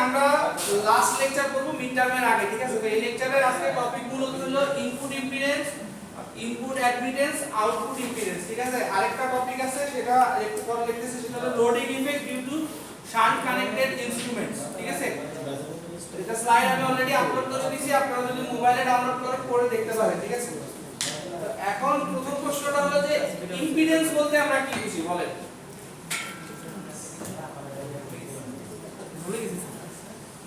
আমরা last lecture করব mid টার্মের আগে, ঠিক আছে? তো এই লেকচারের আজকে টপিক মূলত হলো input impedance, input admittance, output impedance, ঠিক আছে? আরেকটা টপিক আছে সেটা একটু পরে লিখতেছি, সেটা হলো loading effect due to shunt connected instruments, ঠিক আছে? এটা স্লাইড আমি অলরেডি আপলোড করে দিয়েছি, আপনারা যদি মোবাইলে ডাউনলোড করে পড়ে দেখতে পারেন, ঠিক আছে? এখন প্রথম প্রশ্নটা হলো যে ইম্পিডেন্স বলতে আমরা কি বুঝি বলেন?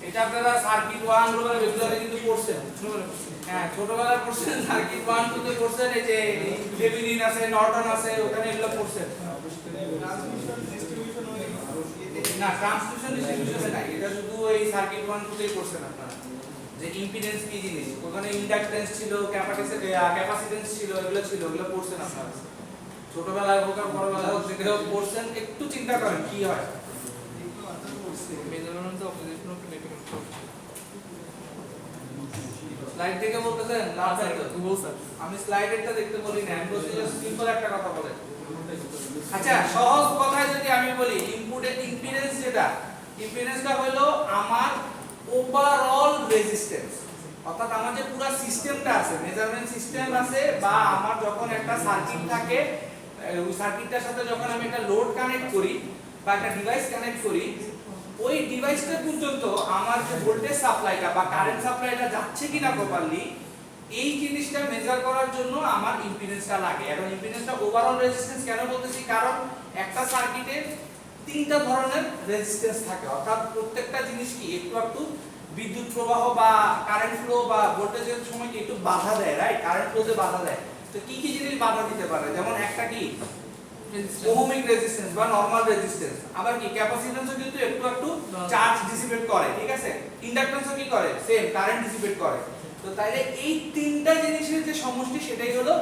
এটা আপনারা সার্কিট 1 গ্লোবাল রেগুলারে কিন্তু পড়ছেন, হ্যাঁ ছোটবেলায় পড়ছেন, সার্কিট 1 2 তে পড়ছেন, এই যে থেভেনিন আছে, নর্টন আছে, ওখানে এগুলো পড়ছেন। না, ট্রান্সমিশন ডিস্ট্রিবিউশনে নাই, এটা শুধু এই সার্কিট 1 2 তেই পড়ছেন আপনারা, যে ইম্পিডেন্স কি জিনিস, ওখানে ইন্ডাক্টেন্স ছিল, ক্যাপাসিটেন্স ছিল, এগুলো ছিল, এগুলো পড়ছেন আপনারা ছোটবেলায় হোক আর বড়বেলায় হোক, যেটা পড়ছেন। একটু চিন্তা করেন কি হয়। স্লাইড থেকে বলতেছেন না স্যার, আমি স্লাইডেরটা দেখতে বলি না, আমি বলছি জাস্ট সিম্পল একটা কথা বলেন। আচ্ছা, সহজ কথায় যদি আমি বলি ইনপুটের ইম্পিডেন্স, যেটা ইম্পিডেন্সটা হলো আমার ওভারঅল রেজিস্ট্যান্স, অর্থাৎ আমার যে পুরো সিস্টেমটা আছে, মেজারমেন্ট সিস্টেম আছে, বা আমার যখন একটা সার্কিট থাকে, ওই সার্কিটটার সাথে যখন আমি একটা লোড কানেক্ট করি বা একটা ডিভাইস কানেক্ট করি, ওই ডিভাইসটা পর্যন্ত আমার যে ভোল্টেজ সাপ্লাইটা বা কারেন্ট সাপ্লাইটা যাচ্ছে কিনা প্রপারলি, এই জিনিসটা মেজার করার জন্য আমার ইম্পিডেন্সটা লাগে। এখন ইম্পিডেন্সটা ওভারঅল রেজিস্ট্যান্স কেন বলতেছি, কারণ একটা সার্কিটে তিনটা ধরনের রেজিস্ট্যান্স থাকে, অর্থাৎ প্রত্যেকটা জিনিস কি একটু একটু বিদ্যুৎ প্রবাহ বা কারেন্ট ফ্লো বা ভোল্টেজের সময় কি একটু বাধা দেয়, রাইট? কারেন্ট ফ্লোতে বাধা দেয়। তো কি কি জিনিস বাধা দিতে পারে? যেমন একটা কি ওহমিক রেজিস্ট্যান্স বা নরমাল রেজিস্ট্যান্স, আবার কি ক্যাপাসিট্যান্সও কিন্তু একটু একটু চার্জ ডিসিপেট করে, ঠিক আছে? ইন্ডাক্ট্যান্সও কি করে? সেম কারেন্ট ডিসিপেট করে। তো তাইলে এই তিনটা জিনিসের যে সমষ্টি সেটাই হলো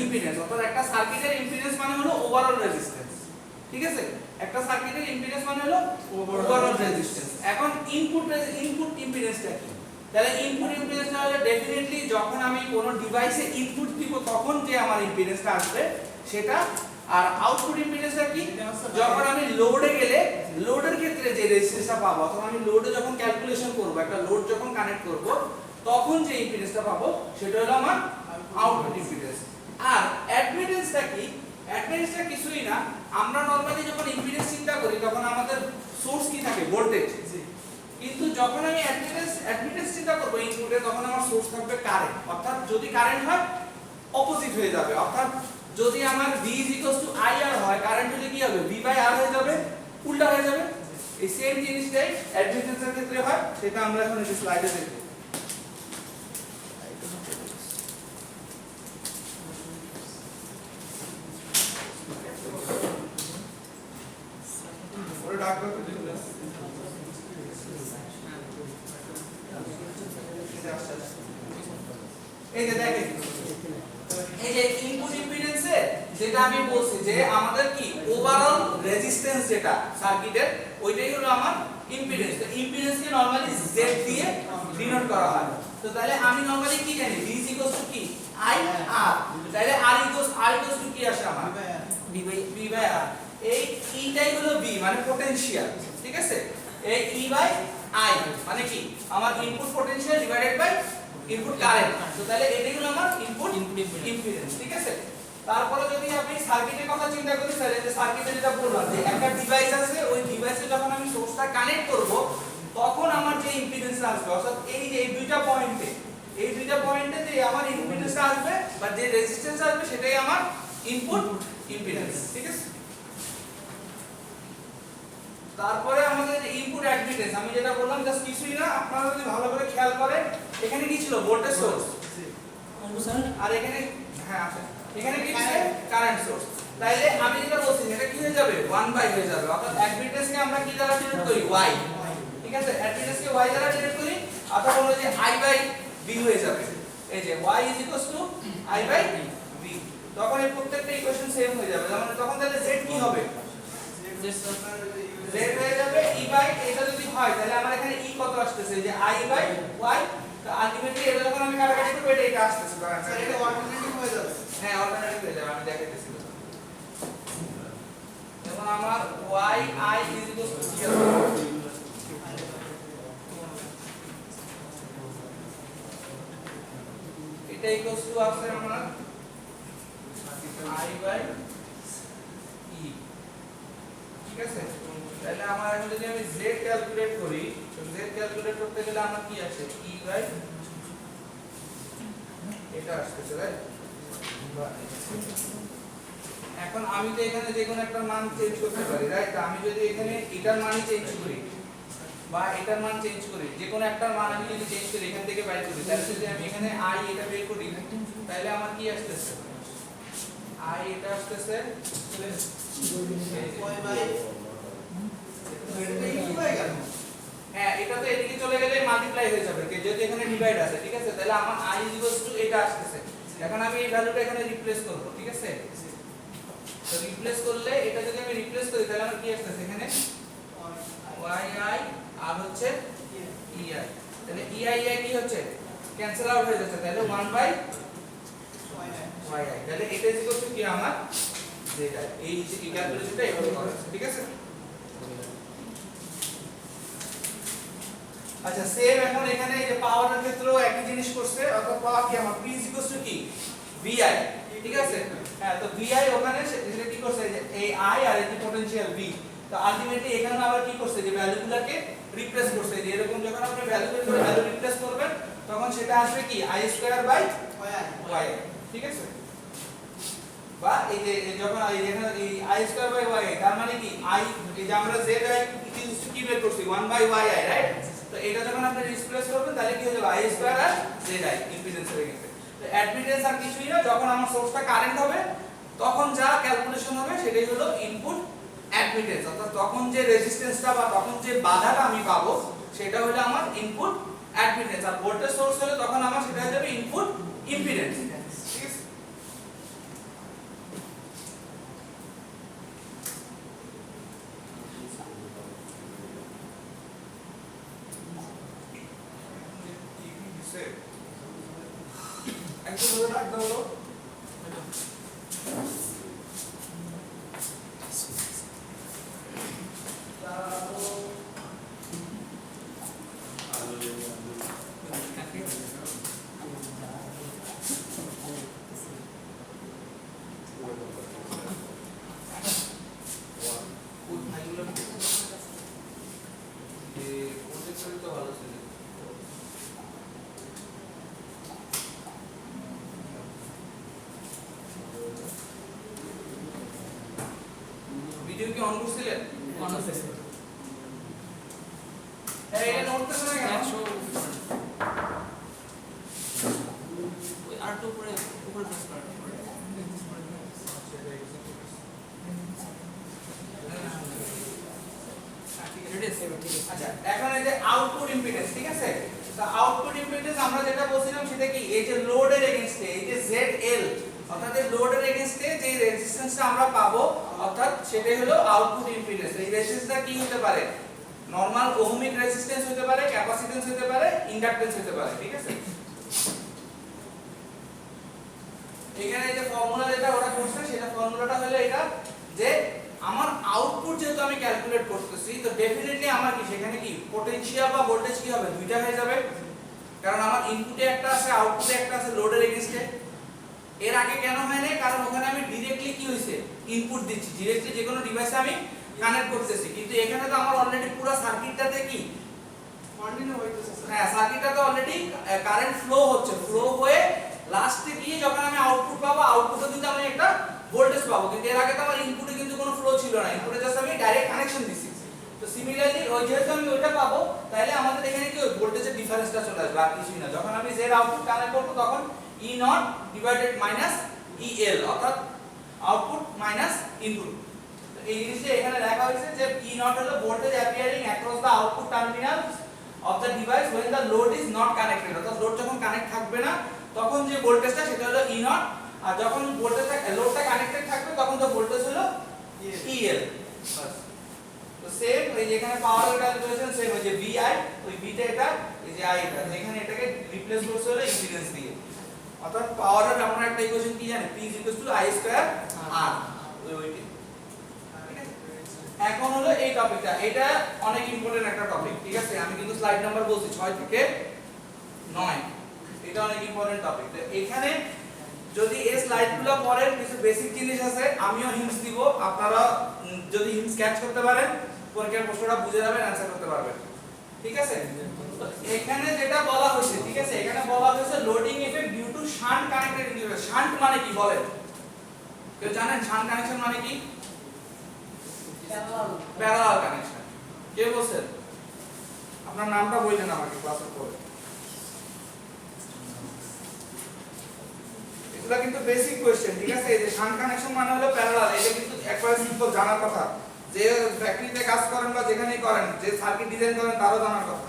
ইম্পিডেন্স, অর্থাৎ একটা সার্কিটের ইম্পিডেন্স মানে হলো ওভারঅল রেজিস্ট্যান্স, ঠিক আছে? একটা সার্কিটের ইম্পিডেন্স মানে হলো ওভারঅল রেজিস্ট্যান্স। এখন ইনপুট ইম্পিডেন্সটা কি? তাহলে ইনপুট ইম্পিডেন্সটা হলো ডেফিনেটলি যখন আমি কোনো ডিভাইসে ইনপুট দিব তখন যে আমার ইম্পিডেন্সটা আসবে সেটা। আর আউটপুট ইম্পিডেন্সটা কি? যখন আমি লোডে গেলে লোডের ক্ষেত্রে যে রেজিস্ট্যান্সটা পাবো, অথবা আমি লোডে যখন ক্যালকুলেশন করব, একটা লোড যখন কানেক্ট করব, তখন যে ইম্পিডেন্সটা পাবো সেটা হলো আমার আউটপুট ইম্পিডেন্স। আর অ্যাডমিটেন্সটা কি? অ্যাডমিটেন্সটা কিছুই না, আমরা নরমালি যখন ইম্পিডেন্স চিন্তা করি তখন আমাদের সোর্স কি থাকে? ভোল্টেজ। কিন্তু যখন আমি অ্যাডমিটেন্স চিন্তা করব ইনপুটে, তখন আমার সোর্স থাকবে কারেন্ট, অর্থাৎ যদি কারেন্ট হয় অপোজিট হয়ে যাবে, অর্থাৎ যদি আমার V IR হয়, কারেন্ট হলে কি হবে? V/R হয়ে যাবে, উল্টা হয়ে যাবে। এই সেম জিনিসটাই অ্যাডমিটেন্সের ক্ষেত্রে হয়, সেটা আমরা এখন এই স্লাইডে দেখব। ওরে ডাক করতে দিন না, এই যে দেখেন, এই যে ইনপুট ইম্পিডেন্সে যেটা আমি বলছি যে আমাদের কি ওভারঅল রেজিস্ট্যান্স যেটা সার্কিটের, ওইটাই হলো আমার ইম্পিডেন্স। তো ইম্পিডেন্সকে নরমালি Z দিয়ে ডিনোট করা হয়। তো তাহলে আমি নরমালি কি জানি? V কি IR, তাহলে R কি আসে আমার? V/R। এই Eটাই হলো V মানে পটেনশিয়াল, ঠিক আছে? এই E/I মানে কি? আমার input potential divided by input current. তো তাহলে এটাই হলো আমার ইনপুট ইম্পিডেন্স, ঠিক আছে? তারপরে যদি আমি সার্কিটের কথা চিন্তা করি, তাহলে যে সার্কিটে যেটা বললাম যে একটা ডিভাইস আছে, ওই ডিভাইসে যখন আমি সোর্সটা কানেক্ট করব তখন আমার যে ইম্পিডেন্স আসবে, অর্থাৎ এই যে এই দুইটা পয়েন্টে যে আমার ইম্পিডেন্সটা আসবে বা যে রেজিস্ট্যান্স আসবে সেটাই আমার ইনপুট ইম্পিডেন্স, ঠিক আছে? তারপরে আমাদের ইনপুট অ্যাডমিটেন্স, আমি যেটা বললাম জাস্ট কিছুই না, আপনারা যদি ভালো করে খেয়াল করেন, এখানে কি ছিল? ভোল্টেজ সোর্স, আর এখানে হ্যাঁ আছে, এখানে কি ছিল? Current source. তাইলে আমি যেটা বলছি এটা কি হয়ে যাবে? 1/, হয়ে যাবে, অর্থাৎ অ্যাডমিটেন্সকে আমরা কি দ্বারা ডিনোট করি? Y, ঠিক আছে? অ্যাডমিটেন্সকে Y দ্বারা ডিনোট করি, অথবা বলো যে I/V হয়ে যাবে। এই যে Y I/V, তখন এই প্রত্যেকটা ইকুয়েশন সেম হয়ে যাবে। মানে তখন তাহলে Z কি হবে? Z হয়ে যাবে E/, এটা যদি হয় তাহলে আমার এখানে E কত আসতেছে? যে I/Y, তো আলটিমেটলি এটা যখন আমি কাটাকাটি করব এটা আসতেছে, স্যার এটা অল্টারনেটিভ হয়ে যাবে। হ্যাঁ অল্টারনেটিভ হয়ে যাবে, আমি দেখাইতেছি। যেমন আমার YI এটা ইকুয়ালস টু আছে আমরা I বাই E, ঠিক আছে। তাহলে আমার এখন যদি আমি z ক্যালকুলেট করি, তো z ক্যালকুলেট করতে গেলে আমার কি আসে E বাই এটা আসছে, রাইট। এখন আমি তো এখানে যে কোনো একটা মান চেঞ্জ করতে পারি, রাইট। আমি যদি এখানে এটার মানই চেঞ্জ করি বা এটার মান চেঞ্জ করি, যে কোনো একটা মান আমি যদি চেঞ্জ করি এখান থেকে বাইর করি, তাহলে যদি আমি এখানে I এটা বের করি, তাহলে আমার কি আসছে I এটা আসছে y বাই এটা কি হয়ে গেল, হ্যাঁ এটা তো এদিকে চলে গেলে মাল্টিপ্লাই হয়ে যাবে, যেহেতু এখানে ডিভাইড আছে, ঠিক আছে। তাহলে আমার I এটা আসছে। এখন আমি এই ভ্যালুটা এখানে রিপ্লেস করব, ঠিক আছে। তো রিপ্লেস করলে এটা যদি আমি রিপ্লেস করি তাহলে আমার কি আসছে এখানে yi আর হচ্ছে ei, তাহলে ei কি হচ্ছে ক্যান্সেল আউট হয়ে যাচ্ছে, তাহলে 1 বাই yi, তাহলে এটা ইজ ইকুয়াল টু কি আমার যেটা এই ক্যালকুলেশনটা এভাবে করা আছে, ঠিক আছে। আচ্ছা সেম এখন এখানে এই যে পাওয়ারের ক্ষেত্রেও একই জিনিস করছে, অর্থাৎ পাওয়ার কি আমার p ইজ ইকুয়াল টু কি vi, ঠিক আছে। হ্যাঁ তো vi ওখানে সেটা কি করছে যে এই i আর এই পটেনশিয়াল v, তো আলটিমেটলি এখানে আবার কি করছে যে ভ্যালুগুলোকে রিপ্লেস করছে, যে এরকম যখন আপনি ভ্যালু রিপ্লেস করবেন তখন সেটা আসবে কি i² yi, ঠিক আছে। বা এই যে যখন এখানে এই i² yi, তার মানে কি i এই যে আমরা z কি বের করছি 1 বাই yi, রাইট। তো এটা যখন আপনি রিপ্লেস করবেন তাহলে কি হয়ে যাবে i² আর zi ইম্পিডেন্স হয়ে গেছে। তো অ্যাডমিটেন্স আর কিছুই না, যখন আমার সোর্সটা কারেন্ট হবে তখন যা ক্যালকুলেশন হবে সেটাই হলো ইনপুট অ্যাডমিটেন্স, অর্থাৎ তখন যে রেজিস্ট্যান্সটা বা তখন যে বাধাটা আমি পাবো সেটা হলো আমার ইনপুট অ্যাডমিটেন্স, আর ভোল্টেজ সোর্স হলে তখন আমার সেটা হয়ে যাবে ইনপুট ইম্পিডেন্স, ঠিক আছে। একটু ধরে রাখতে হলো ভিডিও কি অন করছিলেন? অন আছে এই এটা নোট করতে না কেন? 100 ওই আর তো উপরে প্রেস করেন আচ্ছা এখন এই যে আউটপুট ইম্পিডেন্স, ঠিক আছে। তো আউটপুট ইম্পিডেন্স আমরা যেটা বলছিলাম সেটা কি এই যে লোডের এগেইনস্টে এই যে ZL, অর্থাৎ এই লোডের এগেইনস্টে যে রেজিস্ট্যান্সটা আমরা পাবো অর্থাৎ সেটাই হলো আউটপুট ইম্পিডেন্স। এই রেজিস্ট্যান্সটা কি হতে পারে, নরমাল ওহমিক রেজিস্ট্যান্স হতে পারে, ক্যাপাসিট্যান্স হতে পারে, ইন্ডাকট্যান্স হতে পারে, ঠিক আছে। এখানে এই যে ফর্মুলা যেটা ওরা করছে সেটা ফর্মুলাটা হলো এটা যে আমার আউটপুট যেহেতু আমি ক্যালকুলেট করতেছি, তো ডেফিনেটলি আমার কি সেখানে কি পটেনশিয়াল বা ভোল্টেজ কি হবে দুইটা হয়ে যাবে, কারণ আমার ইনপুটে একটা আছে আউটপুটে একটা আছে লোডের এগেইনস্টে। এর আগে কেন হয় না, কারণ ওখানে আমি ডাইরেক্টলি কি হইছে ইনপুট দিচ্ছি, ডাইরেক্টলি যে কোনো ডিভাইসে আমি কানেক্ট করতেছি, কিন্তু এখানে তো আমার অলরেডি পুরো সার্কিটটাতে কি কন্টিনিউ হইতেছে, হ্যাঁ সার্কিটটাতে অলরেডি কারেন্ট ফ্লো হচ্ছে, ফ্লো হয়ে লাস্টে গিয়ে যখন আমি আউটপুট পাবো আউটপুটে কিন্তু আমি একটা ভোল্টেজ পাবো, কিন্তু এর আগে তো আমার ইনপুটে কিন্তু কোনো ফ্লো ছিল না, ইনপুটে জাস্ট আমি ডাইরেক্ট কানেকশন দিছি। তো সিমিলারলি ওই যেহেতু আমি ওইটা পাবো তাহলে আমাদের এখানে কি ভোল্টেজের ডিফারেন্সটা চলে আসবে আর কিছুই না। যখন আমি z আউটপুট কানেক্ট করব তখন E not divided minus EL, অর্থাৎ আউটপুট মাইনাস ইনপুট। তো এই জিনিসটা এখানে লেখা হয়েছে যে E নট হলো voltage appearing across the output terminals of the device when the load is not connected, অর্থাৎ লোড যখন কানেক্ট থাকবে না তখন যে ভোল্টেজটা সেটা হলো E নট, আর যখন ভোল্টেজটা লোডটা কানেক্টেড থাকবে তখন তো ভোল্টেজ হলো EL। বাস তো সেম এই যেখানে পাওয়ারের ক্যালকুলেশন সেম ওই যে VI, ওই V টা এটা, এই যে I এটা, যেখানে এটাকে রিপ্লেস করতে হলো ইম্পিডেন্স দিয়ে, অর্থাৎ পাওয়ারের আমরা একটা ইকুয়েশন কি জানি P I²R ওইটি। ঠিক আছে, এখন হলো এই টপিকটা, এটা অনেক ইম্পর্টেন্ট একটা টপিক, ঠিক আছে। আমি কিন্তু স্লাইড নাম্বার বলছি 6 থেকে 9, এটা অনেক ইম্পর্টেন্ট টপিক। তো এখানে যদি এই স্লাইডগুলো পড়েন কিছু বেসিক জিনিস আছে, আমিও হিন্টস দিব, আপনারা যদি হিন্টস ক্যাচ করতে পারেন পরীক্ষার প্রশ্নটা বুঝে যাবেন, অ্যানসার করতে পারবেন। ঠিক আছে? তো এখানে যেটা বলা হয়েছে, ঠিক আছে, এখানে বলা হয়েছে loading effect due to shunt connected individual. Shunt মানে কি বলেন? কেউ জানেন শান্ট কানেকশন মানে কি? Parallel connection. কে বলছেন? আপনার নামটা বললেন আমাকে ক্লাসের পরে। এগুলা কিন্তু বেসিক কোশ্চেন, ঠিক আছে? এই যে শান্ট কানেকশন মানে হলো প্যারালাল, এটা কিন্তু একবারে সিম্পল জানার কথা। যে ফ্যাক্টরিতে কাজ করেন বা যেখানেই করেন, যে সার্কিট ডিজাইন করেন তারও জানার কথা।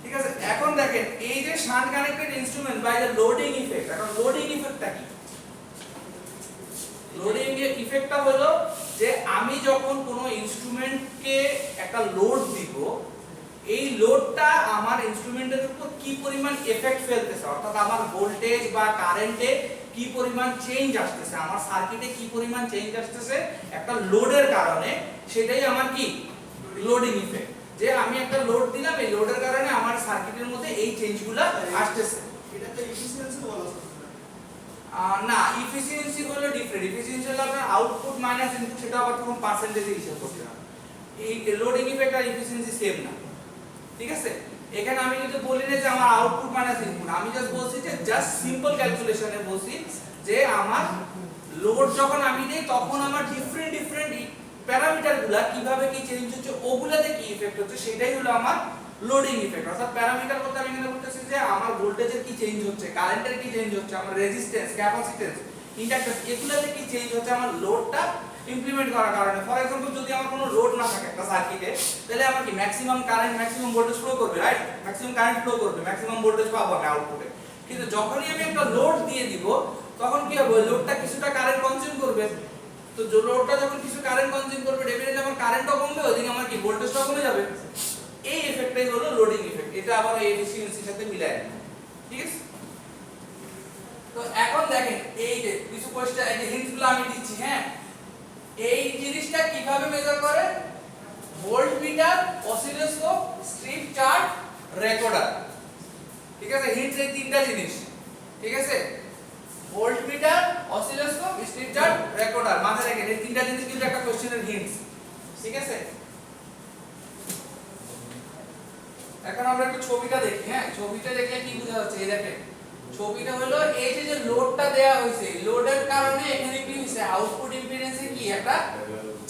ঠিক আছে? এখন দেখেন এই যে শান্ট কানেক্টেড ইনস্ট্রুমেন্ট বা এই যে লোডিং ইফেক্ট, এখন লোডিং ইফেক্টটা কি? লোডিং এর ইফেক্টটা হলো যে আমি যখন কোনো ইনস্ট্রুমেন্টকে একটা লোড দিব, এই লোডটা আমার ইনস্ট্রুমেন্টের উপর কি পরিমাণ এফেক্ট ফেলতেছে, অর্থাৎ আমার ভোল্টেজ বা কারেন্টে কি পরিমাণ চেঞ্জ আসতেছে, আমার সার্কিটে কি পরিমাণ চেঞ্জ আসতেছে একটা লোডের কারণে, সেটাই আমার কি লোডিং ইফেক্ট। যে আমি একটা লোড দিলাম, এই লোডের কারণে আমার সার্কিটের মধ্যে এই চেঞ্জগুলো আসতেছে। এটাতে এফিসিয়েন্সি বলা হয় না, এফিসিয়েন্সি হলো ডিফারেন্ট। এফিসিয়েন্সি হলো আপনার আউটপুট মাইনাস ইনপুট, সেটা আবার তখন পার্সেন্টেজে হিসাব করতে হবে। এই লোডিং ইফেক্ট আর এফিসিয়েন্সি সেম না। ঠিক আছে? এখানে আমি কিন্তু বলি না যে আমার আউটপুট মাইনাস ইনপুট, আমি জাস্ট বলছি যে জাস্ট সিম্পল ক্যালকুলেশনে বলছি যে আমার লোড যখন আমি দেই তখন আমার ডিফারেন্ট প্যারামিটারগুলো কিভাবে কি চেঞ্জ হচ্ছে, ওগুলাতে কি ইফেক্ট হচ্ছে, সেটাই হলো আমার লোডিং ইফেক্ট। অর্থাৎ প্যারামিটার বলতে আমি এখানে বলতেছি যে আমার ভোল্টেজের কি চেঞ্জ হচ্ছে, কারেন্টের কি চেঞ্জ হচ্ছে, আমার রেজিস্ট্যান্স, ক্যাপাসিট্যান্স, ইন্ডাক্ট্যান্স, এগুলাতে কি চেঞ্জ হচ্ছে আমার লোডটা ইমপ্লিমেন্ট করার কারণে। ফর এক্সাম্পল যদি আমার কোনো লোড না থাকে একটা সার্কিটে, তাহলে আমার কি maximum current maximum voltage flow করবে, রাইট? ম্যাক্সিমাম কারেন্ট ফ্লো করবে, ম্যাক্সিমাম ভোল্টেজ পাবো আমি আউটপুটে। কিন্তু যখনই আমি একটা লোড দিয়ে দিব, তখন কি হবে, লোডটা কিছুটা কারেন্ট কনজিউম করবে। তো লোডটা যখন কিছু কারেন্ট কনজিউম করবে, ডেফিনেটলি আমার কারেন্টও কমবে, ওইদিকে আমার কি ভোল্টেজটাও কমে যাবে। এই এফেক্টটাই হলো লোডিং এফেক্ট। এটা আবার এই এফিসিয়েন্সির সাথে মিলায়। ঠিক আছে? তো এখন দেখেন এই যে কিছু কোশ্চেন, এই যে হিন্টসগুলো আমি দিচ্ছি, হ্যাঁ, এই জিনিসটা কিভাবে মেজার করে? Voltmeter, oscilloscope, strip chart, recorder. ঠিক আছে? হিন্টস এই তিনটা জিনিস। ঠিক আছে? Voltmeter, oscilloscope, strip chart, recorder. মাথায় রাখেন এই তিনটা জিনিস কিন্তু একটা কোশ্চেনের হিন্টস। ঠিক আছে? এখন আমরা একটু ছবিটা দেখি, হ্যাঁ, ছবিটা দেখলে কি বোঝা যাচ্ছে? এই দেখেন ছবিটা হলো এই যে লোডটা দেয়া হয়েছে, লোডের কারণে এখানে কি হইছে, আউটপুট ইম্পিডেন্সে কি একটা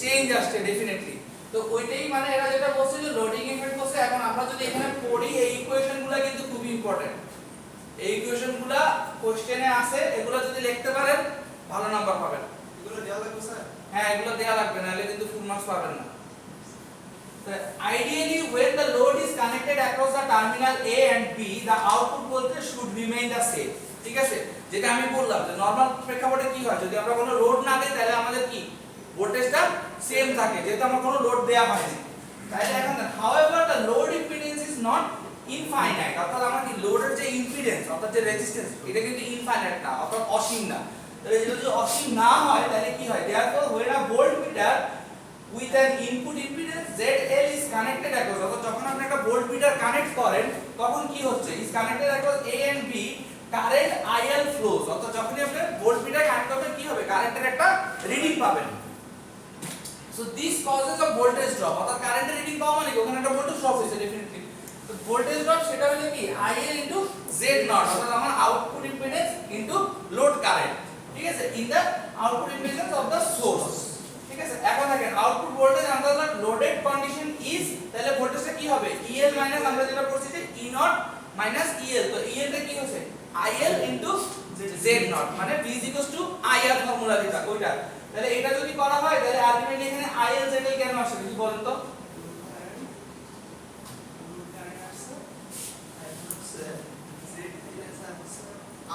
চেঞ্জ আসছে ডেফিনেটলি। তো ওইটাই মানে এরা যেটা বলছে যে লোডিং ইফেক্ট বলছে। এখন আমরা যদি এখানে পড়ি, এই ইকুয়েশনগুলো কিন্তু খুব ইম্পর্টেন্ট। এই ইকুয়েশনগুলো কোশ্চেনে আছে, এগুলো যদি লিখতে পারেন ভালো নাম্বার পাবেন। এগুলো দেওয়া লাগবে স্যার? হ্যাঁ, এগুলো দেয়া লাগবে, নাহলে কিন্তু ফুল মার্কস পাবেন না। Ideally, when the load is connected across the terminal A and B, the output voltage should remain the same. ঠিক আছে? যেটা আমি বললাম যে নরমাল প্রেক্ষাপটে কি হয়, যদি আমরা কোনো লোড না দেই তাহলে আমাদের কি ভোল্টেজটা সেম থাকে, যেহেতু আমরা কোনো লোড দেয়া হয়নি। তাহলে এখন however the load impedance is not infinite, অর্থাৎ আমার কি লোডের যে ইম্পিডেন্স অর্থাৎ যে রেজিস্ট্যান্স, এটা কিন্তু ইনফাইনাইট না, অর্থাৎ অসীম না। তাহলে যদি অসীম না হয় তাহলে কি হয়, therefore when a voltmeter with an input impedance ZL is connected across, অর্থাৎ যখন আপনি একটা ভোল্টমিটার কানেক্ট করেন তখন কি হচ্ছে, is connected across A and B, current IL flows, অর্থাৎ যখনই আপনি ভোল্টমিটার কানেক্ট করবেন কি হবে, কারেন্টের একটা রিডিং পাবেন। So this causes a voltage drop, অর্থাৎ কারেন্টের রিডিং পাওয়া মানে ওখানে একটা ভোল্টেজ ড্রপ হইছে ডেফিনেটলি। তো ভোল্টেজ ড্রপ সেটা হলো কি IL ইনটু Z0, অর্থাৎ আমার output impedance into load current. ঠিক আছে? In the output impedance of the source. ঠিক আছে? এখন দেখেন output voltage under the loaded condition is, তাহলে ভোল্টেজটা কি হবে, EL মাইনাস আমরা যেটা পড়ছি যে E0 মাইনাস EL। তো EL টা কি হচ্ছে IL ইনটু Z0, মানে V IR ফর্মুলা যেটা ওইটা। তাহলে এটা যদি করা হয় তাহলে আলটিমেটলি এখানে IL ZL কেন আসে কি বলেন তো?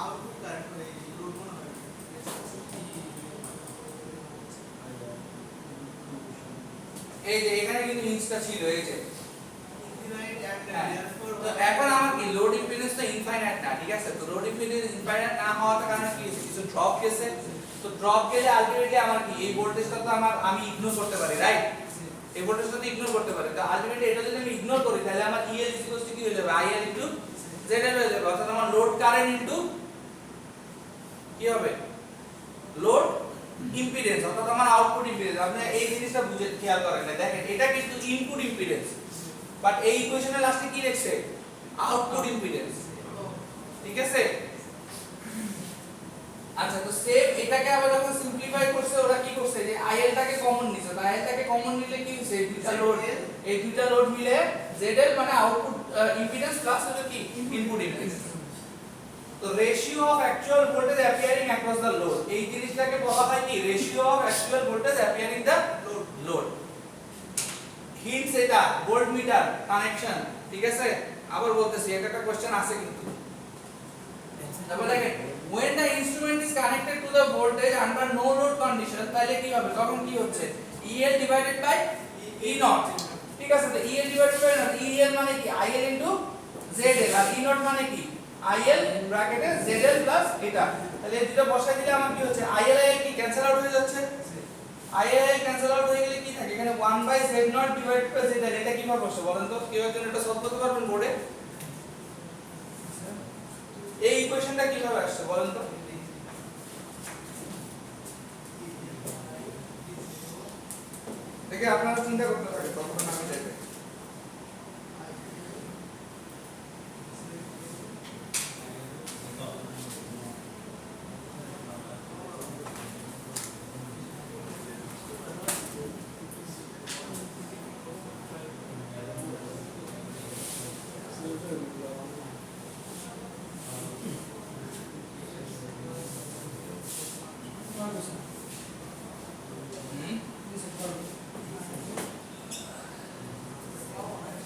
আউটপুট কারেন্ট মানে লোড মনে হয় এই যে এখানে কিন্তু হিন্টসটা ছিল, এই যে ইনফিনাইট এন্ড হ্যাঁ। देयरफॉर তো এখন আমার কি লোড ইম্পিডেন্স তো ইনফাইনাইট না, ঠিক আছে? তো লোড ইম্পিডেন্স ইনফাইনাইট না হওয়ার কারণে কি হচ্ছে, কিছু ড্রপ গেছে। তো ড্রপ গেলে আলটিমেটলি আমার কি এই ভোল্টেজটা তো আমি ইগনোর করতে পারি, রাইট? এই ভোল্টেজটা যদি ইগনোর করতে পারি, তো আলটিমেটলি এটা যদি আমি ইগনোর করি তাহলে আমার EL কি হয়ে যাবে, IL ZL হয়ে যাবে। অর্থাৎ আমার লোড কারেন্ট ইনটু কি হবে, লোড ইম্পিডেন্স, অর্থাৎ আমার আউটপুট ইম্পিডেন্স। আপনি এই জিনিসটা বুঝে খেয়াল করেন না, দেখেন এটা কিন্তু ইনপুট ইম্পিডেন্স, বাট এই ইকুয়েশনের লাস্টে কি লিখছে, আউটপুট ইম্পিডেন্স। ঠিক আছে, আচ্ছা তো সেম এটাকে আবার যখন সিম্পলিফাই করছে ওরা কি করছে, যে IL টাকে কমন নিছে, তো IL টাকে কমন নিলে কি হইছে, এই দুইটা লোড মিলে ZL মানে আউটপুট ইম্পিডেন্স প্লাস হলো কি ইনপুট ইম্পিডেন্স। তো ratio of actual voltage appearing across the load, এই জিনিসটাকে বলা হয় কি, ratio of actual voltage appearing the load. Hints এটা ভোল্টমিটার কানেকশন। ঠিক আছে, আবার বলতেছি এটা একটা কোশ্চেন আছে কিন্তু। তারপর দেখেন when the instrument is connected to the voltage under no load condition, তাহলে কি হবে, তখন কি হচ্ছে, EL divided by E naught। ঠিক আছে, তো EL divided by EL মানে কি, IL into ZL, আর E naught মানে কি, IL ব্র্যাকেটে ZL প্লাস এটা। তাহলে এই দুটো বসাই দিলে আমার কি হচ্ছে, IL কি ক্যান্সেল আউট হয়ে যাচ্ছে, IL ক্যান্সেল আউট হয়ে গেলে কি থাকে, এখানে 1/Z0 ডিভাইডেড বাই ZL। এটা কিভাবে বসে বলেন তো, কেউ একজন এটা সলভ করতে পারবেন বোর্ডে? এই ইকুয়েশনটা কিভাবে আসছে বলেন তো? দেখে আপনারা চিন্তা করতে পারেন, তখন আমি দেখে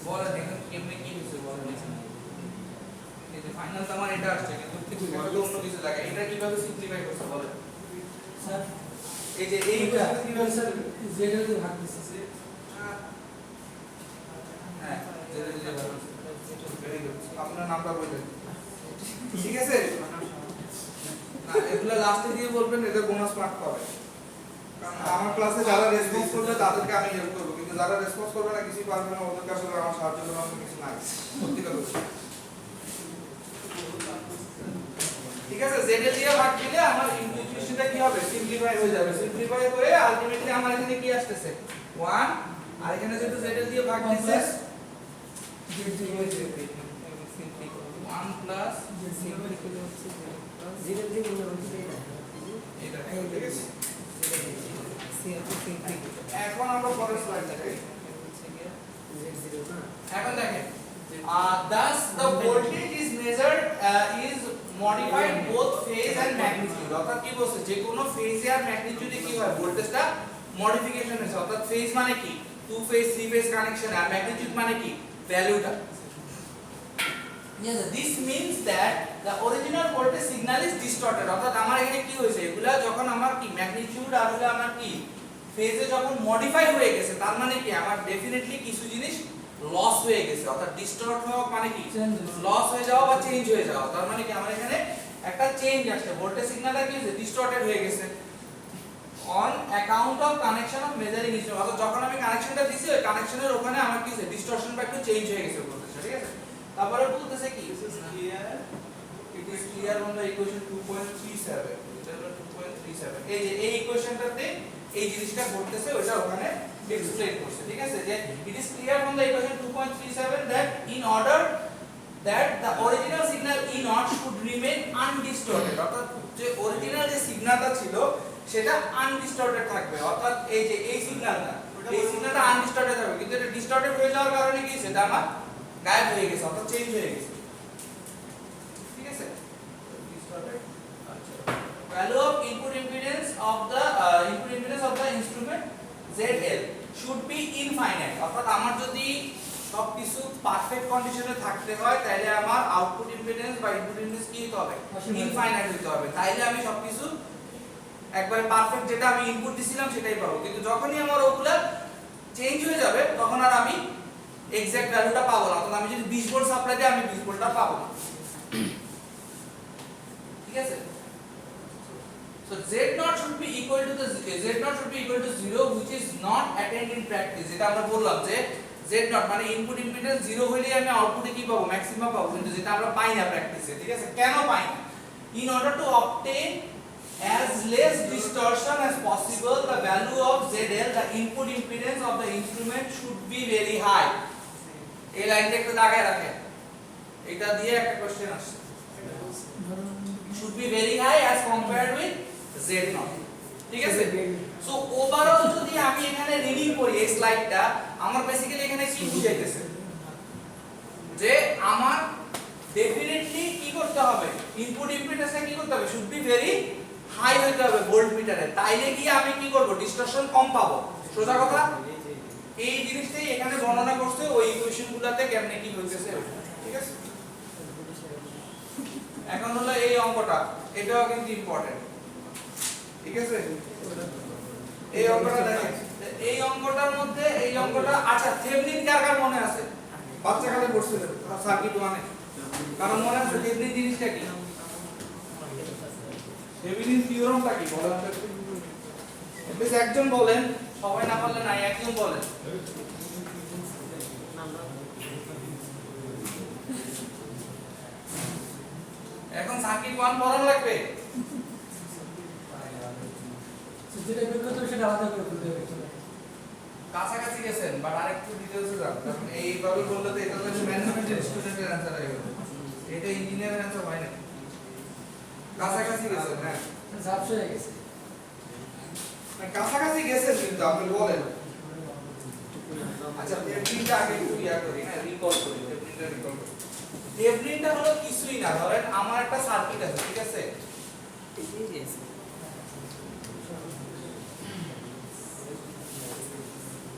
বলা দেখেন কেমনে কি হইছে বলেন। এই যে ফাইনাল তো আমার এটা আসছে, কিন্তু কিছু বলতে অন্য কিছু লাগে, এটা কিভাবে সিম্পলিফাই করছে বলেন স্যার? এই যে এই ইকুয়েশন কিভাবে স্যার ZL কে ভাগ দিতেছে। হ্যাঁ যেটা যেটা ভালো ভেরি গুড, আপনার নামটা বলবেন। ঠিক আছে, না এগুলা লাস্টে দিয়ে বলবেন, এটা বোনাস মার্ক পাবে। কারণ আমার ক্লাসে যারা রেসপন্স করবে তাদেরকে আমি হেল্প করব, কিন্তু যারা রেসপন্স করবে না, কিছু পারবে না, ওদেরকে আসলে আমার সাহায্য করার মতো কিছু নাই, সত্যি কথা বলছি। ঠিক আছে, ZL দিয়ে ভাগ দিলে আমার ইকুয়েশনটা কি হবে, সিম্পলিফাই হয়ে যাবে। সিম্পলিফাই হয়ে আলটিমেটলি আমার এখানে কি আসতেছে 1, আর এখানে যেহেতু ZL দিয়ে ভাগ দিছে 1 প্লাস ZL দিয়ে গুণ হচ্ছে এটা। ঠিক আছে, এখন আমরা পরের স্লাইড দেখাই। এখন দেখেন thus the voltage is measured is modified both phase and magnitude। অর্থাৎ কি বলছে, যে কোনো ফেজে আর ম্যাগনিটিউডে কি হয়, ভোল্টেজটা মডিফিকেশন হয়েছে। অর্থাৎ ফেজ মানে কি, 2 ফেজ 3 ফেজ কানেকশন, আর ম্যাগনিটিউড মানে কি, ভ্যালুটা। Yes, this means that the original voltage signal is distorted। অর্থাৎ আমার এখানে কি হয়েছে, এগুলা যখন আমার কি ম্যাগনিটিউড আর হলো আমার কি ফেজে যখন মডিফাই হয়ে গেছে, তার মানে কি আমার ডেফিনেটলি কিছু জিনিস লস হয়ে গেছে। অর্থাৎ ডিস্টর্ট হওয়া মানে কি, লস হয়ে যাওয়া বা চেঞ্জ হয়ে যাওয়া। তার মানে কি আমার এখানে একটা চেঞ্জ আসছে, ভোল্টেজ সিগন্যালটা কি হয়েছে, ডিস্টর্টেড হয়ে গেছে on account of connection off measuring instrument. অর্থাৎ যখন আমি কানেকশনটা দিছি, ওই কানেকশনের ওখানে আমার কি হয়েছে, ডিস্টরশন বা একটু চেঞ্জ হয়ে গেছে ভোল্টেজটা। ঠিক আছে, তারপরে বলতেছে কি, it is clear on the equation 2.37। এটা হলো 2.37। এই যে এই ইকুয়েশনটাতে এই জিনিসটা ঘটতেছে, ওটা ওখানে এক্সপ্লেইন করছে। ঠিক আছে, যে it is clear from the equation 2.37 that in order that the original signal E naught should remain undistorted। অর্থাৎ যে অরিজিনাল যে সিগন্যালটা ছিল সেটা আনডিস্টর্টেড থাকবে। অর্থাৎ এই যে এই সিগন্যালটা আনডিস্টর্টেড থাকবে, কিন্তু এটা ডিস্টর্টেড হয়ে যাওয়ার কারণে কি সেটা আমার গায়েব হয়ে গেছে, অর্থাৎ চেঞ্জ হয়ে গেছে। ঠিক আছে, ডিস্টর্টেড। আচ্ছা, value of input impedance of the instrument ZL should be infinite। অর্থাৎ আমার যদি সবকিছু পারফেক্ট কন্ডিশনে থাকতে হয়, তাহলে আমার আউটপুট ইম্পিডেন্স বা ইনপুট ইম্পিডেন্স কি হতে হবে, ইনফাইনাইট হতে হবে। তাইলে আমি সবকিছু একবার পারফেক্ট যেটা আমি ইনপুট দিছিলাম সেটাই পাবো। কিন্তু যখনই আমার ওগুলা চেঞ্জ হয়ে যাবে, তখন আর আমি এক্সাক্ট ভ্যালুটা পাবো না। অর্থাৎ আমি যদি 20 ভোল্ট সাপ্লাই দিই, আমি 20 ভোল্টটা পাবো না। ঠিক আছে, So Z naught should be equal to 0 which is not attained in practice. যেটা আমরা বললাম যে Z naught মানে ইনপুট ইম্পিডেন্স 0 হইলে আমি আউটপুটে কি পাবো ম্যাক্সিমাম পাবো, কিন্তু যেটা আমরা পাই না প্র্যাকটিসে। ঠিক আছে, কেন পাই না? In order to obtain as less distortion as possible the value of ZL, the input impedance of the instrument should be very high. এই লাইনটা একটু দাগায় রাখেন, এটা দিয়ে একটা কোশ্চেন আসছে। Should be very high as compared with Z naught. ঠিক আছে, সো ওভারঅল যদি আমি এখানে রিডিং করি এই স্লাইডটা, আমার বেসিক্যালি এখানে কি বুঝাইতেছে যে আমার ডেফিনেটলি কি করতে হবে, ইনপুট ইম্পিডেন্সটা কি করতে হবে, শুড বি ভেরি হাই হইতে হবে ভোল্টমিটারে, তাইলে কি আমি কি করব ডিসটরশন কম পাবো। সোজা কথা, এই জিনিসটাই এখানে বর্ণনা করছে ওই ইকুয়েশনগুলোতে কেমনে কি হইতেছে। ঠিক আছে, এখন হলো এই অঙ্কটা, এটাও কিন্তু ইম্পর্টেন্ট। ঠিক আছে, এই অঙ্কটা দেখেন, এই অঙ্কটার মধ্যে এই অঙ্কটা, আচ্ছা থেভনিন কার কার মনে আছে? বাচ্চাকালে পড়ছিলেন সার্কিট 1 এ, কারণ মনে আছে থেভনিন জিনিসটা কি? থেভনিন থিওরামটা কি বলেন তো? বেশ একজন বলেন, সবাই না পারলে নাই, একজন বলেন। এখন সার্কিট 1 পড়ানো লাগবে, যেটা বের করতে হবে সেটা আলাদা করে বলতে হবে। কাছাকাছি গেছেন বাট আরেকটু ডিটেইলসে যান, কারণ এইভাবে বললে তো এটা হচ্ছে ম্যানেজমেন্টের স্টুডেন্টের অ্যানসার হয়ে গেল, এটা ইঞ্জিনিয়ারের অ্যানসার হয় না। কাছাকাছি গেছেন, হ্যাঁ ঝাপসা হয়ে গেছে। কাছাকাছি গেছেন কিন্তু আপনি বলেন। আচ্ছা থেভনিনটা আগে একটু ইয়া করি, হ্যাঁ রিকল করি, থেভনিনটা রিকল করি। থেভনিনটা হলো কিছুই না, ধরেন আমার একটা সার্কিট আছে, ঠিক আছে,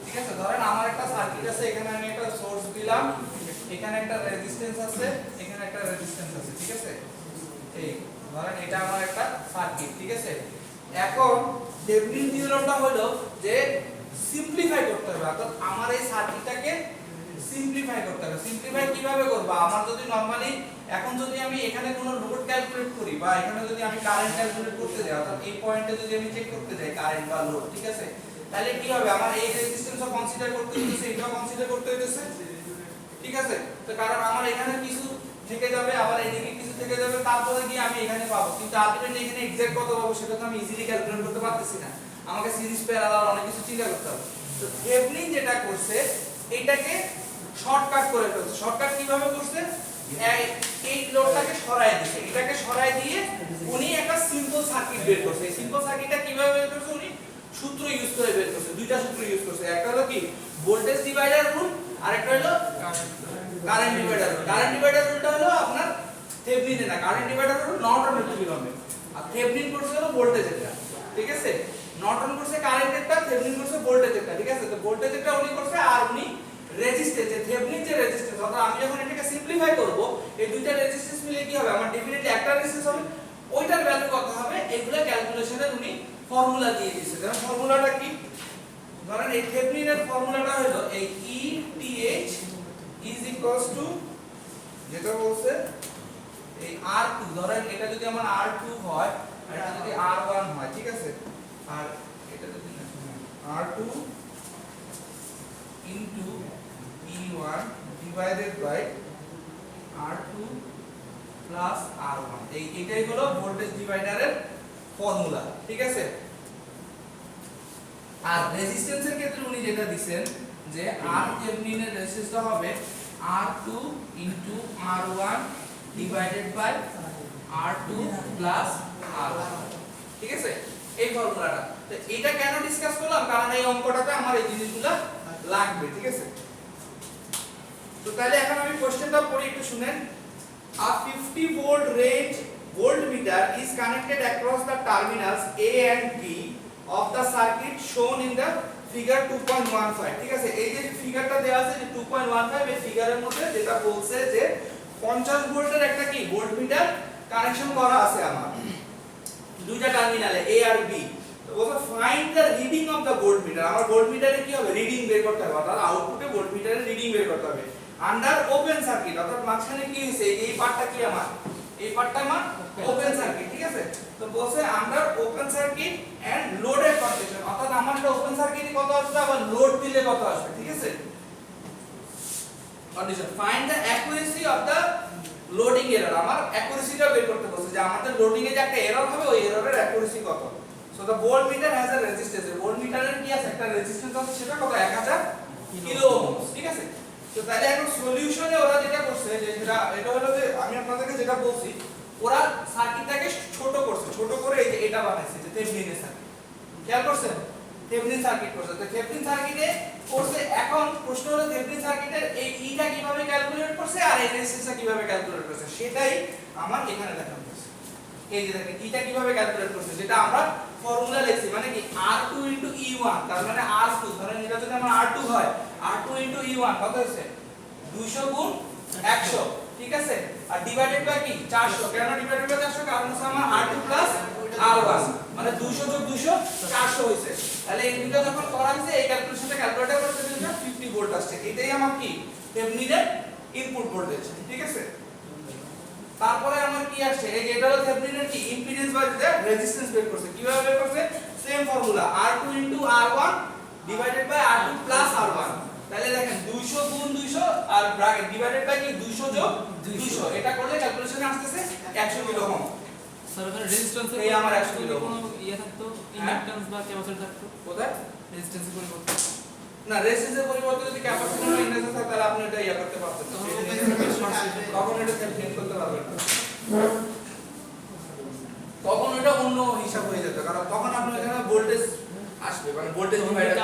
ঠিক আছে, ধরেন আমার একটা সার্কিট আছে, এখানে আমি একটা সোর্স দিলাম, এখানে একটা রেজিস্ট্যান্স আছে, এখানে একটা রেজিস্ট্যান্স আছে। ঠিক আছে, এই ধরেন এটা আমার একটা সার্কিট। ঠিক আছে, এখন থেভনিন থিওরামটা হলো যে সিম্পলিফাই করতে হবে, অর্থাৎ আমার এই সার্কিটটাকে সিম্পলিফাই করতে হবে। সিম্পলিফাই কিভাবে করব? আমার যদি নরমালি এখন যদি আমি এখানে কোনো লোড ক্যালকুলেট করি বা এখানে যদি আমি কারেন্ট ক্যালকুলেট করতে যাই, অর্থাৎ এই পয়েন্টে যদি আমি চেক করতে যাই কারেন্ট বা লোড, ঠিক আছে, তাহলে কি হবে, আমার এই রেজিস্ট্যান্সও কনসিডার করতে হইতেছে, এটাও কনসিডার করতে হইতেছে। ঠিক আছে, তো কারণ আমার এখানে কিছু থেকে যাবে, আবার এদিকে কিছু থেকে যাবে, তারপরে গিয়ে আমি এখানে পাবো, কিন্তু আলটিমেটলি এখানে এক্সাক্ট কত পাবো সেটা তো আমি ইজিলি ক্যালকুলেট করতে পারতেছি না, আমাকে সিরিজ প্যারালাল অনেক কিছু চিন্তা করতে হবে। তো থেভনিন যেটা করছে এটাকে শর্টকাট করে ফেলছে। শর্টকাট কিভাবে করছে? এই লোডটাকে সরায় দিয়েছে, এটাকে সরায় দিয়ে উনি একটা সিম্পল সার্কিট বের করছে। এই সিম্পল সার্কিটটা কিভাবে বের করছে? উনি সূত্র ইউজ করে বের করছে, দুইটা সূত্র ইউজ করছে। একটা হলো কি ভোল্টেজ ডিভাইডার রুল, আর একটা হলো current divider rule. Current divider রুলটা হলো আপনার থেভনিনের না, কারেন্ট ডিভাইডার রুল নর্টনের ইকুইভ্যালেন্ট, আর থেভনিন করছে হলো ভোল্টেজেরটা। ঠিক আছে, নর্টন করছে কারেন্টেরটা, থেভনিন করছে ভোল্টেজেরটা। ঠিক আছে, তো ভোল্টেজেরটা উনি করছে, আর উনি রেজিস্ট্যান্স, যে থেভনিন যে রেজিস্ট্যান্স, অর্থাৎ আমি যখন এটাকে সিম্পলিফাই করব, এই দুইটা রেজিস্ট্যান্স মিলে কি হবে, আমার ডেফিনেটলি একটা রেজিস্ট্যান্স হবে, ওইটার ভ্যালু কত হবে, এগুলা ক্যালকুলেশনের উনি ফর্মুলা দিয়ে দিয়েছে। যেমন ফর্মুলাটা কি, ধরেন এই থেভনিনের ফর্মুলাটা হলো এই ETH ইজ ইকুয়ালস টু, যেটা বলছে এই R2, ধরেন এটা যদি আমার R2 হয় আর এটা যদি R1 হয়, ঠিক আছে, আর এটা যদি R2 into E1 divided by R2 plus R1, এইটাই হলো ভোল্টেজ ডিভাইডারের ফর্মুলা। ঠিক আছে, আর রেজিস্ট্যান্সের ক্ষেত্রে উনি যেটা দিবেন যে R থেভনিনের রেজিস্ট্যান্সটা হবে R2 into R1 divided by R2 plus R1। ঠিক আছে, এই ফর্মুলাটা। তো এটা কেন ডিসকাস করলাম, কারণ এই অঙ্কটাতে আমার এই জিনিসগুলো লাগবে। ঠিক আছে, তো তাহলে এখন আমি কোশ্চেনটা পড়ি, একটু শুনেন। A 50 volt range voltmeter is connected across the terminals A and B of the circuit shown in the figure 2.15। ঠিক আছে, এই যে ফিগারটা দেওয়া আছে যে 2.15, এই ফিগারের মধ্যে যেটা বলছে যে 50 ভোল্টের একটা কি ভোল্টমিটার কানেকশন করা আছে আমার দুইটা টার্মিনালে A আর B। তো বলছে find the reading of the voltmeter, আমার ভোল্টমিটারে কি হবে, রিডিং বের করতে হবে, অর্থাৎ আউটপুটে ভোল্টমিটারে রিডিং বের করতে হবে আন্ডার ওপেন সার্কিট, অর্থাৎ মাঝখানে কি হইছে, এই পার্টটা কি আমার, এই পার্টটা আমার ওপেন সার্কিট, ঠিক আছে। তো বলছে under open circuit and loaded condition, অর্থাৎ আমার এটা ওপেন সার্কিটে কত আসবে আবার লোড দিলে কত আসবে, ঠিক আছে। Condition find the accuracy of the loading error, আমার অ্যাকুরেসিটা বের করতে বলছে যে আমাদের লোডিং এ যে একটা এরর হবে ওই এররের অ্যাকুরেসি কত। So the voltmeter has a resistance, ভোল্টমিটারের কি আছে একটা রেজিস্ট্যান্স আছে, সেটা কত 1000 কিলো ওহম, ঠিক আছে। তো তাহলে এখন সলিউশনে ওরা যেটা করছে যে সেটা এটা হলো যে আমি আপনাদেরকে যেটা বলছি, ওরা সার্কিটটাকে ছোট করছে, ছোট করে এই যে এটা বানাইছে যে থেভেনিনের সার্কিট, খেয়াল করছেন থেভেনিন সার্কিট করছে। তো থেভেনিন সার্কিটে করছে, এখন প্রশ্ন হলো থেভেনিন সার্কিটের এই ইটা কিভাবে ক্যালকুলেট করছে আর এই রেজিস্ট্যান্সটা কিভাবে ক্যালকুলেট করছে, সেটাই আমার এখানে দেখানো হয়েছে। এই যে দেখেন ইটা কিভাবে ক্যালকুলেট করছে, যেটা আমরা ফর্মুলা লিখছি, মানে কি R2 * E1, তার মানে R2 ধরেন এটা যদি আমার R2 হয়, R2 * E1 কত হচ্ছে 200 গুণ 100, ঠিক আছে। আর ডিভাইডেড বাই কি 400, কেন ডিভাইডেড বাই 400, কারণ হচ্ছে আমার R2 R1 মানে 200 যোগ 200 400 হইছে। তাহলে এই দুটো যখন করা হইছে এই ক্যালকুলেশনটা ক্যালকুলেটর করতে দিলে 50 ভোল্ট আসছে, এটাই আমার কি থেভেনিনের ইনপুট ভোল্টেজ, ঠিক আছে। তারপরে আমার কি আসছে, এই যে এটা হলো থেভেনিনের কি ইম্পিডেন্স বাই রেজিস্ট্যান্স বের করছে, কিভাবে বের করছে same formula R2 * R1 divided by R2 R1। তাহলে দেখেন 200 গুণ 200 আর ব্র্যাকেট ডিভাইডেড বাই কি 200 যোগ 200, এটা করলে ক্যালকুলেশনে আসতেছে 100 কিলো ওহম। স্যার ওখানে রেজিস্ট্যান্সের এই আমার 100 কিলো কোনো ইয়ে থাকতো, ইন্ডাকট্যান্স বা ক্যাপাসিটর থাকতো, কোথায় রেজিস্ট্যান্সের পরিবর্তে না রেজিস্ট্যান্সের পরিবর্তে যদি ক্যাপাসিটর বা ইন্ডাক্টর থাকে তাহলে আপনি এটা ইয়া করতে পারতেন, তখন এটা থেভেনিন করতে পারবেন না, তখন এটা অন্য হিসাব হয়ে যেত, কারণ তখন আপনি এখানে ভোল্টেজ আসবে, মানে ভোল্টেজ ডিভাইডার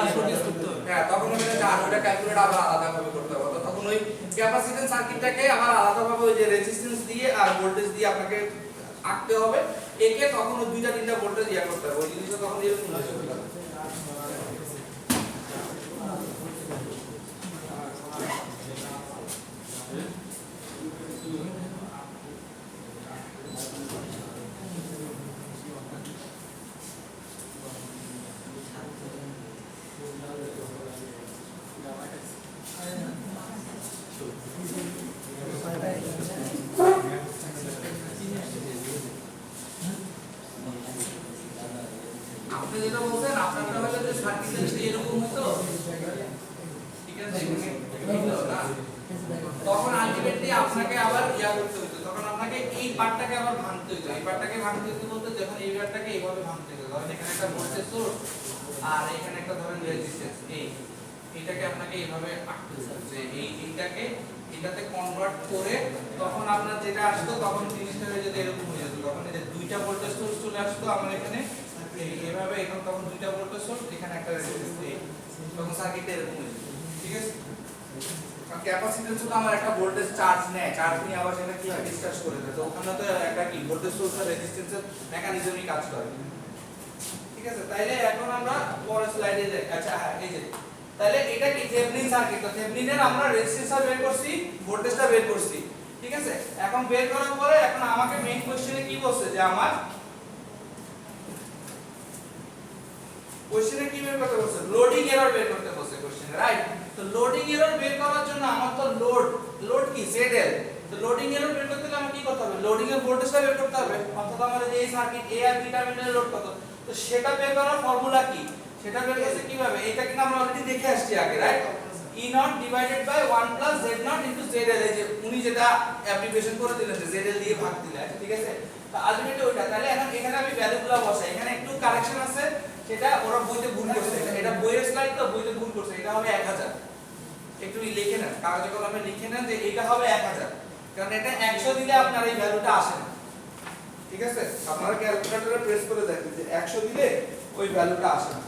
করতে হবে। হ্যাঁ, তখন ওখানে চার ওটা ক্যালকুলেট আবার আলাদা ভাবে করতে হবে, তখন ওই ক্যাপাসিট্যান্স সার্কিটটাকে আবার আলাদা ভাবে ওই যে রেজিস্ট্যান্স দিয়ে আর ভোল্টেজ দিয়ে আপনাকে আঁকতে হবে, একে তখন ওই দুইটা তিনটা ভোল্টেজ ইয়া করতে হবে, ওই জিনিসটা তখন এরকম হয়ে যাবে। আপনি যেটা বলছেন আপনারটা হলে যে সার্কিটটা যদি এরকম হতো, ঠিক আছে, না তখন আলটিমেটলি আপনাকে আবার ইয়া করতে হতো, তখন আপনাকে এই পার্টটাকে আবার ভাঙতে হতো, এই পার্টটাকে ভাঙতে হতো বলতে যখন এই পার্টটাকে এইভাবে ভাঙতে হতো, ধরেন এখানে একটা ভোল্টেজ সোর্স আর এখানে একটা ধরেন রেজিস্ট্যান্স, এইটাকে আপনাকে এইভাবে আঁকতে হতো যে এইটাকে এটাতে কনভার্ট করে তখন আপনার যেটা আসতো তখন জিনিসটা হয়ে যেত এরকম হয়ে যেত, তখন এই যে দুইটা ভোল্টেজ সোর্স চলে আসতো আমার এখানে এইভাবে, এখন তখন দুইটা ভোল্টেজ সোর্স এখানে একটা রেজিস্ট্যান্স, তখন সার্কিটটা এরকম হয়ে যেত, ঠিক আছে। কারণ ক্যাপাসিট্যান্স তো আমার একটা ভোল্টেজ চার্জ নেয়, চার্জ নিয়ে আবার সেটা কি ডিসচার্জ করে দেয়, তো ওখানে তো একটা কি ভোল্টেজ সোর্স আর রেজিস্ট্যান্সের মেকানিজমই কাজ করে, ঠিক আছে। তাইলে এখন আমরা পরের স্লাইডে যাই। আচ্ছা হ্যাঁ, এই যে তাহলে এটা কি থেভেনিন সার্কিট, তো থেভেনিনের আমরা রেজিস্ট্যান্সটা বের করছি, ভোল্টেজটা বের করছি, ঠিক আছে। এখন বের করার পরে এখন আমাকে মেইন কোশ্চেনে কি বলছে যে আমার কোশ্চেনে কি বের করতে বলছে, লোডিং এরর বের করতে বলছে কোশ্চেনে, রাইট। তো লোডিং এরর বের করার জন্য আমার তো লোড কি ZL, তো লোডিং এরর বের করতে হলে আমার কি করতে হবে, লোডিং এর ভোল্টেজটা বের করতে হবে, অর্থাৎ আমার এই সার্কিট A আর B টার্মিনালের লোড কত, তো সেটা বের করার ফর্মুলা কি, সেটা বের করতে কিভাবে, এটা কিন্তু আমরা অলরেডি দেখে আসছি আগে, right. E0 divided by 1 plus Z0 into ZL, এই যে উনি যেটা অ্যাপ্লিকেশন করে দিলেন যে ZL দিয়ে ভাগ দিলেন, ঠিক আছে। তো আলটিমেটলি ওইটা, তাহলে এখন এখানে আমি ভ্যালুগুলো বসাই, এখানে একটু কারেকশন আছে, সেটা ওরা বইতে ভুল করছে, এটা বইয়ের স্লাইড তো বইতে ভুল করছে, এটা হবে 1000, একটু লিখে নেন কাগজে কলমে লিখে নেন যে এটা হবে 1000, কারণ এটা 100 দিলে আপনার এই ভ্যালুটা আসে না, ঠিক আছে। আপনারা ক্যালকুলেটরে প্রেস করে দেখবেন যে 100 দিলে ওই ভ্যালুটা আসে না।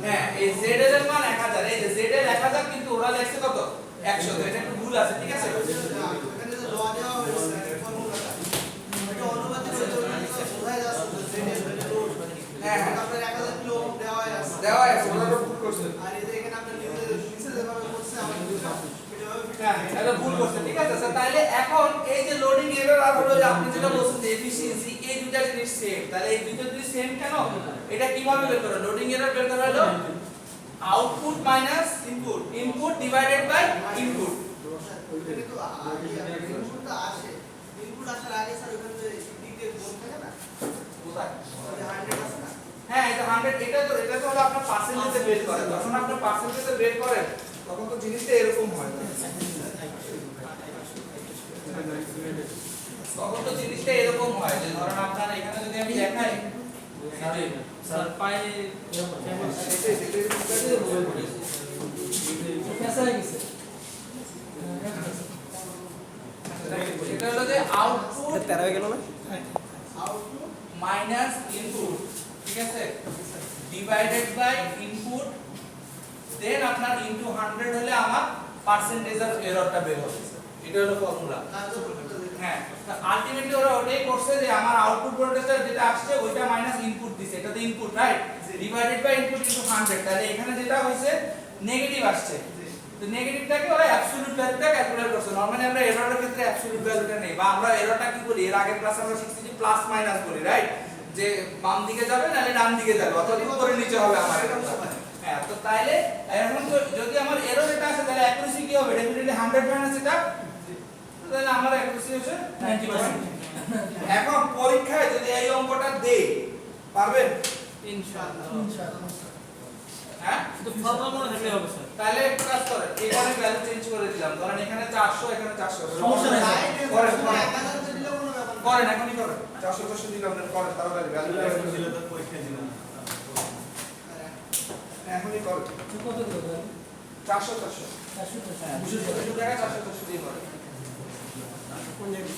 হ্যাঁ, এই ZL এর মান 1000, এই যে ZL 1000 কিন্তু ওরা লেখছে কত 100, তো এটা একটু ভুল আছে, ঠিক আছে। এখানে যে দেওয়া হয়েছে ফর্মুলাটা এটা অনুপাতে বোঝা যাচ্ছে যে ZL লোড, হ্যাঁ আপনার 1000 কিলো ওহম দেওয়া আছে, ওরা তো ভুল করছে, আর এই যে এখানে আপনি নিচে যেভাবে করছে আমার হ্যাঁ এটা ভুল করছে, ঠিক আছে স্যার। তাহলে এখন এই যে লোডিং এরর আর হলো যে আপনি যেটা বলছেন যে এফিশিয়েন্সি, এই দুইটা জিনিস সেম, তাহলে এই দুইটা জিনিস সেম কেন, এটা কিভাবে বের করা, লোডিং এরর বের করা হলো output minus input input divided by input. কিন্তু ইনপুট আসে ইনপুট আসার আগে স্যার ওখানে যে দিকে গুণ থাকে না কোথায়? ওই যে 100 আছে না হ্যাঁ এটা 100, এটা তো হলো আপনার পার্সেন্টেজে বের করে। যখন আপনি পার্সেন্টেজে বের করেন তখন তো জিনিসটা এরকম হয় না। তখন তো জিনিসটা এরকম হয় যে ধরেন আপনার এখানে যদি আমি দেখাই স্যার পাই পেঁচা হয়ে গেছে। এটা হলো যে আউটপুট তেরো হয়ে গেল না? আউটপুট মাইনাস ইনপুট, ঠিক আছে, ডিভাইডেড বাই ইনপুট, দেন আপনার ইনটু 100 হলে আমার পার্সেন্টেজ অফ এররটা বের হবে। এটা হলো ফর্মুলা। কার্যকরটা দেখুন হ্যাঁ, আলটিমেটলি ওরা ওটাই করছে যে আমার আউটপুট ভোল্টেজটা যেটা আসছে ওইটা মাইনাস ইনপুট দিছে, এটা তো input right, divided by input into 100। তাহলে এখানে যেটা হইছে নেগেটিভ আসছে, তো নেগেটিভটাকে ওরা অ্যাবসলিউট ভ্যালুটা ক্যালকুলেট করছে। নরমালি আমরা এররের ক্ষেত্রে অ্যাবসলিউট ভ্যালুটা নেই, বা আমরা এররটা কি বলি, এর আগের ক্লাসে আমরা শিখছি যে প্লাস মাইনাস বলি, রাইট, যে বাম দিকে যাবে নালে ডান দিকে যাবে, অথবা উপরে নিচে হবে আমার এররটা। হ্যাঁ, তো তাইলে এখন তো যদি আমার এরর এটা আসে তাহলে অ্যাকুরেসি কি হবে, ডেফিনেটলি 100 মাইনাস এটা, তাহলে আমার অ্যাকুরেসি হচ্ছে 90%। এখন পরীক্ষায় যদি এই অঙ্কটা দেই পারবেন? ইনশাআল্লাহ ইনশাআল্লাহ। হ্যাঁ, শুধু ফর্মুলা মনে থাকলে হবে স্যার। তাহলে একটু কাজ করেন, এখানে ভ্যালু চেঞ্জ করে দিলাম, ধরেন এখানে 400 এখানে 400, সমস্যা নাই। করেন করেন 1000 দিলে কোনো ব্যাপার না করেন, এখনই করেন, 400 দিলাম, করেন তাড়াতাড়ি ভ্যালু এখনই করেন, তো কত দিল ভাই? 400 400 400 হ্যাঁ 200 টাকা 400 দিয়ে করেন। কোন জায়গায়